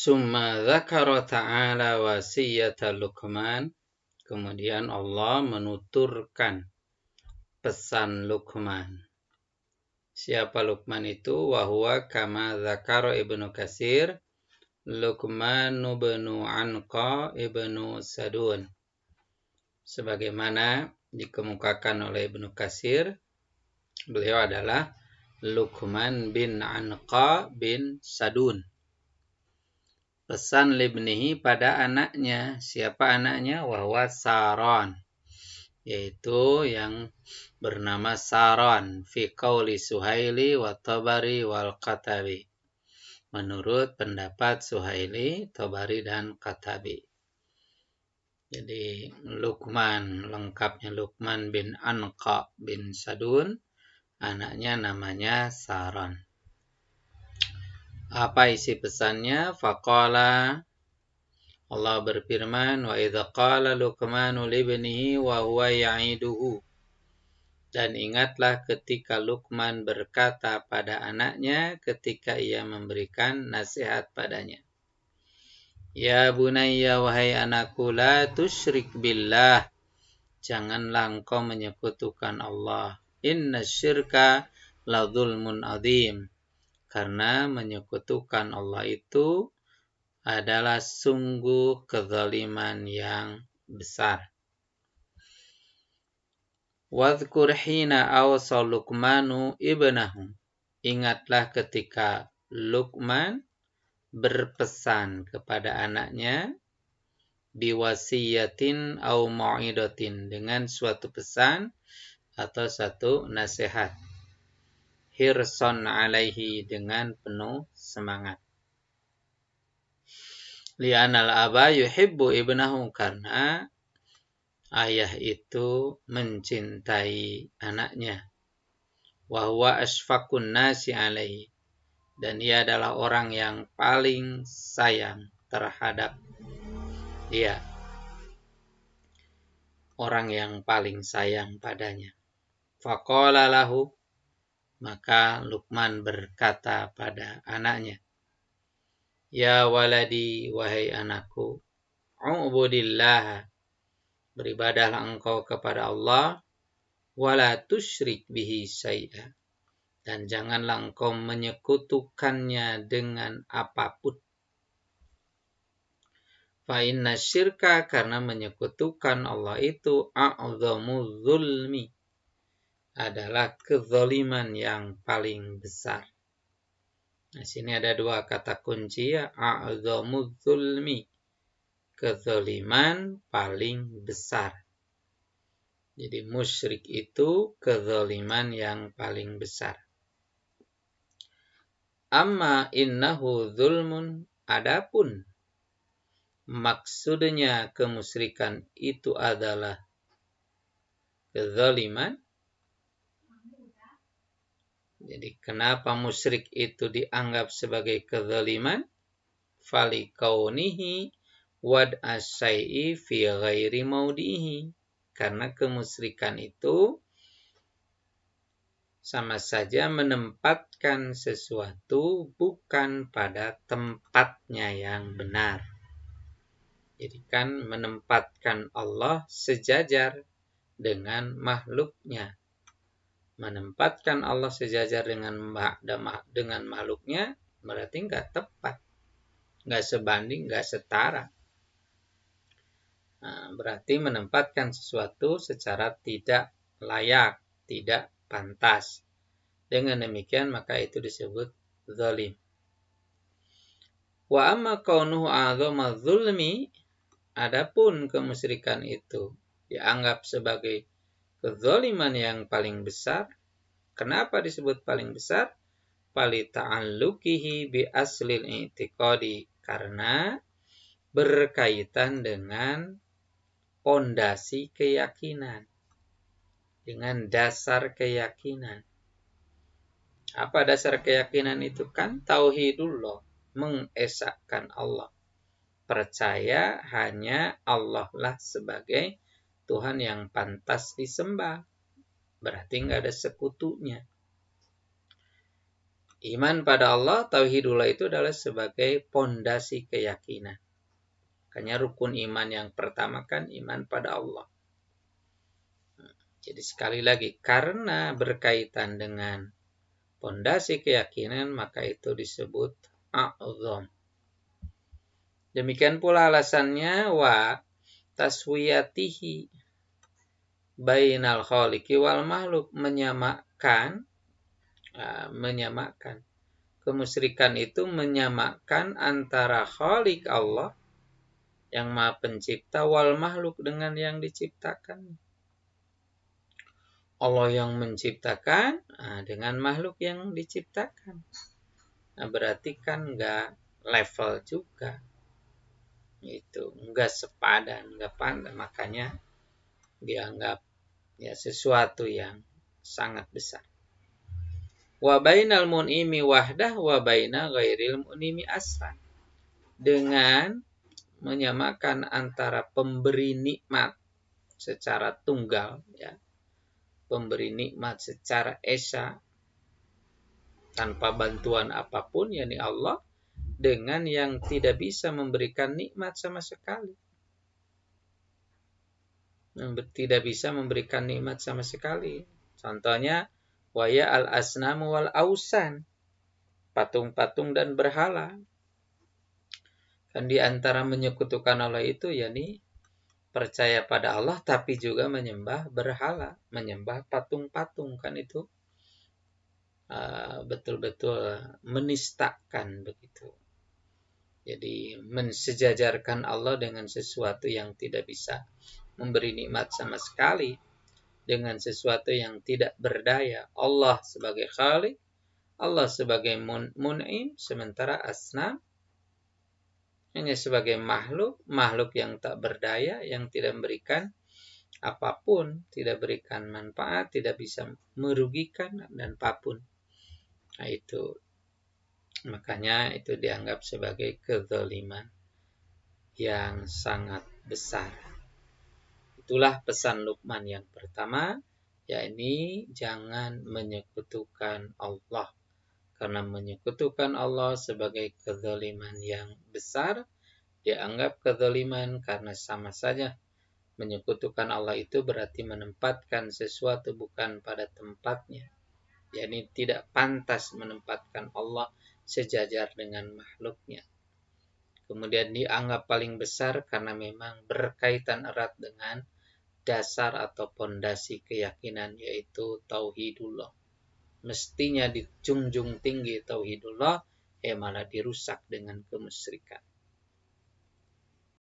Summa dzakara ta'ala wasiyata Luqman. Kemudian Allah menuturkan pesan Luqman. Siapa Luqman itu? Wahuwa kama dzakara Ibnu Katsir, Luqman ibnu Anqa ibnu Sadun. Sebagaimana dikemukakan oleh Ibnu Katsir, beliau adalah Luqman bin Anqa bin Sadun. Pesan libnihi pada anaknya. Siapa anaknya? Wahwa Saron, yaitu yang bernama Saron, fi qauli Suhaili wa Tabari wal Qatabi. Menurut pendapat Suhaili, Tabari dan Qatabi. Jadi Luqman, lengkapnya Luqman bin Anqa bin Sadun, anaknya namanya Saron. Apa isi pesannya? Faqala, Allah berfirman, wa idza qala Luqmanu libnihi wa huwa ya'iduhu. Dan ingatlah ketika Luqman berkata pada anaknya ketika ia memberikan nasihat padanya. Ya bunayya, wahai anakku, la tusyrik billah. Janganlah engkau menyekutukan Allah. Inna syirka la dzulmun adzim. Karena menyekutukan Allah itu adalah sungguh kezaliman yang besar. Wadhkur hina awsa Luqmanu ibnahu. Ingatlah ketika Luqman berpesan kepada anaknya biwasiyatin au mau'idatin, dengan suatu pesan atau satu nasihat. Hirson alaihi, dengan penuh semangat. Li'anal aba yuhibbu ibnahu, karena ayah itu mencintai anaknya. Wa huwa asfaqun nasi alaihi, dan ia adalah orang yang paling sayang terhadap dia. Orang yang paling sayang padanya. Faqala lahu, maka Luqman berkata pada anaknya, Ya waladi, wahai anakku, ubudillah, beribadahlah engkau kepada Allah, wala tusyrik bihi syai'a, dan janganlah engkau menyekutukannya dengan apapun. Fa inna syirka, karena menyekutukan Allah itu a'dhamu dzulmi, adalah kezaliman yang paling besar. Nah, sini ada dua kata kunci ya, a'dhamu dzulmi, kezaliman paling besar. Jadi musyrik itu kezaliman yang paling besar. Amma innahu dzulmun, adapun maksudnya kemusyrikan itu adalah kezaliman. Jadi kenapa musyrik itu dianggap sebagai kezaliman? Fali kaunihi wad asyai'i fi ghairi maudihi. Karena kemusyrikan itu sama saja menempatkan sesuatu bukan pada tempatnya yang benar. Jadi kan menempatkan Allah sejajar dengan makhluknya. Menempatkan Allah sejajar dengan makhluknya berarti nggak tepat, nggak sebanding, nggak setara. Nah, berarti menempatkan sesuatu secara tidak layak, tidak pantas. Dengan demikian maka itu disebut zalim. Wa amma kaunuhu a'dhama dzulmi, adapun kemusyrikan itu dianggap sebagai kezaliman yang paling besar. Kenapa disebut paling besar? Fali ta'alluqihi bi aslil i'tiqadi, karena berkaitan dengan pondasi keyakinan, dengan dasar keyakinan. Apa dasar keyakinan itu? Kan tauhidullah, mengesahkan Allah. Percaya hanya Allah lah sebagai Tuhan yang pantas disembah. Berarti nggak ada sekutunya. Iman pada Allah, tauhidullah itu adalah sebagai pondasi keyakinan. Makanya rukun iman yang pertama kan iman pada Allah. Jadi sekali lagi, karena berkaitan dengan pondasi keyakinan, maka itu disebut a'zam. Demikian pula alasannya wa taswiyatihi bainal khaliqi wal makhluk, menyamakan. Kemusyrikan itu menyamakan antara Khalik Allah yang Maha Pencipta wal makhluk dengan yang diciptakan. Allah yang menciptakan dengan makhluk yang diciptakan. Nah, berarti kan nggak level juga. Itu nggak sepadan, nggak pantas. Makanya dianggap ya sesuatu yang sangat besar. Wa bainal mun'imi wahdah wa baina ghairil mun'imi asran. Dengan menyamakan antara pemberi nikmat secara tunggal, ya, pemberi nikmat secara esa tanpa bantuan apapun, yakni Allah, dengan yang tidak bisa memberikan nikmat sama sekali. Tidak bisa memberikan nikmat sama sekali. Contohnya waya al-asnamu wal ausan, patung-patung dan berhala. Dan di antara menyekutukan Allah itu yakni percaya pada Allah tapi juga menyembah berhala, menyembah patung-patung, kan itu betul-betul menistakan begitu. Jadi mensejajarkan Allah dengan sesuatu yang tidak bisa memberi nikmat sama sekali, dengan sesuatu yang tidak berdaya. Allah sebagai Khalik, Allah sebagai Mun'im, sementara asnam hanya sebagai makhluk yang tak berdaya, yang tidak memberikan apapun, tidak berikan manfaat, tidak bisa merugikan dan apapun. Nah, itu makanya itu dianggap sebagai kezaliman yang sangat besar. Itulah pesan Luqman yang pertama, yakni jangan menyekutukan Allah. Karena menyekutukan Allah sebagai kezaliman yang besar, dianggap kezaliman karena sama saja menyekutukan Allah itu berarti menempatkan sesuatu bukan pada tempatnya. yakni tidak pantas menempatkan Allah sejajar dengan makhluknya. Kemudian dianggap paling besar karena memang berkaitan erat dengan dasar atau pondasi keyakinan, yaitu tauhidullah. Mestinya dijunjung tinggi tauhidullah, malah dirusak dengan kemusyrikan.